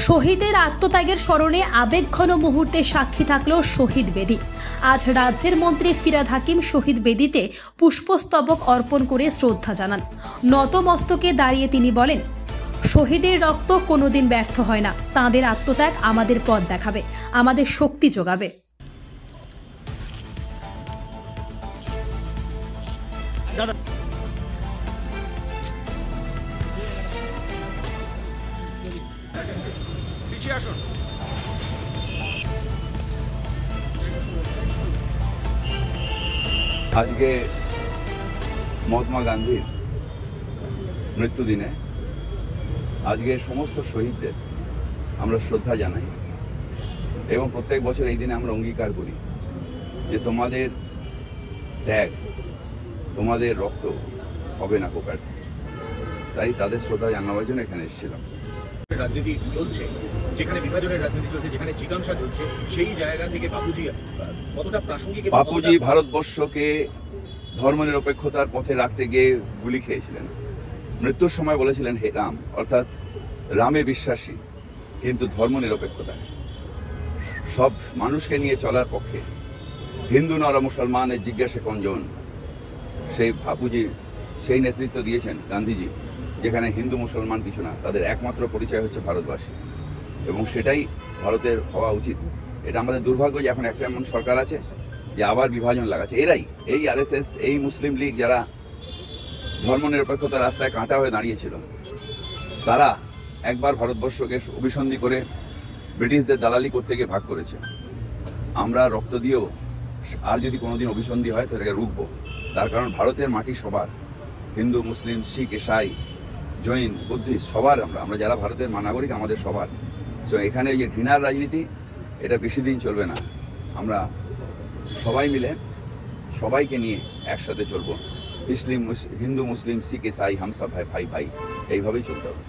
শহীদের আত্মত্যাগের স্মরণে আবেগঘন মুহূর্তে সাক্ষী থাকল শহীদ বেদি। আজ রাজ্যের মন্ত্রী ফিরহাদ হাকিম শহীদ বেদিতে পুষ্পস্তবক অর্পণ করে শ্রদ্ধা জানান। নতমস্তকে দাঁড়িয়ে তিনি বলেন, শহীদের রক্ত কোনোদিন ব্যর্থ হয় না। তাঁদের আত্মত্যাগ আমাদের পথ দেখাবে, আমাদের শক্তি যোগাবে। আজকে মহাত্মা গান্ধীর মৃত্যুদিনে আজকে সমস্ত শহীদদের আমরা শ্রদ্ধা জানাই এবং প্রত্যেক বছর এই দিনে আমরা অঙ্গীকার করি যে তোমাদের ত্যাগ, তোমাদের রক্ত হবে না ব্যর্থ। তাই তাদের শ্রদ্ধা জানাবার জন্য এখানে এসেছিলাম। রাজনীতি চলছে, যেখানে বিভাজনের রাজনীতি চলছে, যেখানে জিজ্ঞাসা চলছে, সেই জায়গা থেকে বাপুজি কতটা প্রাসঙ্গিক। বাপুজি ভারতবর্ষকে ধর্মনিরপেক্ষতার পথে রাখতে গিয়ে গুলি খেয়েছিলেন। মৃত্যুর সময় বলেছিলেন, হে রাম, অর্থাৎ রামে বিশ্বাসী কিন্তু ধর্মনিরপেক্ষতা, সব মানুষকে নিয়ে চলার পক্ষে, হিন্দু নর মুসলমানের জিজ্ঞাসা কঞ্জন। সেই বাপুজি সেই নেতৃত্ব দিয়েছেন গান্ধীজি, যেখানে হিন্দু মুসলমান কিছু না, তাদের একমাত্র পরিচয় হচ্ছে ভারতবাসী, এবং সেটাই ভারতের হওয়া উচিত। এটা আমাদের দুর্ভাগ্য যে এখন একটা এমন সরকার আছে যে আবার বিভাজন লাগাচ্ছে। এরাই, এই আরএসএস, এই মুসলিম লীগ, যারা ধর্মনিরপেক্ষতার রাস্তায় কাঁটা হয়ে দাঁড়িয়েছিল, তারা একবার ভারতবর্ষকে অভিসন্ধি করে ব্রিটিশদের দালালি করতে গিয়ে ভাগ করেছে। আমরা রক্ত দিয়েও আর যদি কোনোদিন অভিসন্ধি হয় তাদেরকে রুখবো। তার কারণ ভারতের মাটি সবার, হিন্দু, মুসলিম, শিখ, ইসাই, জৈন, বুদ্ধিস্ট, সবার আমরা যারা ভারতের নাগরিক, আমাদের সবার। তো এখানে যে ঘৃণার রাজনীতি, এটা বেশি দিন চলবে না। আমরা সবাই মিলে সবাইকে নিয়ে একসাথে চলবো। হিন্দু, মুসলিম, শিখ, ইসাই, হাম সব ভাই ভাই, এইভাবেই চলতে হবে।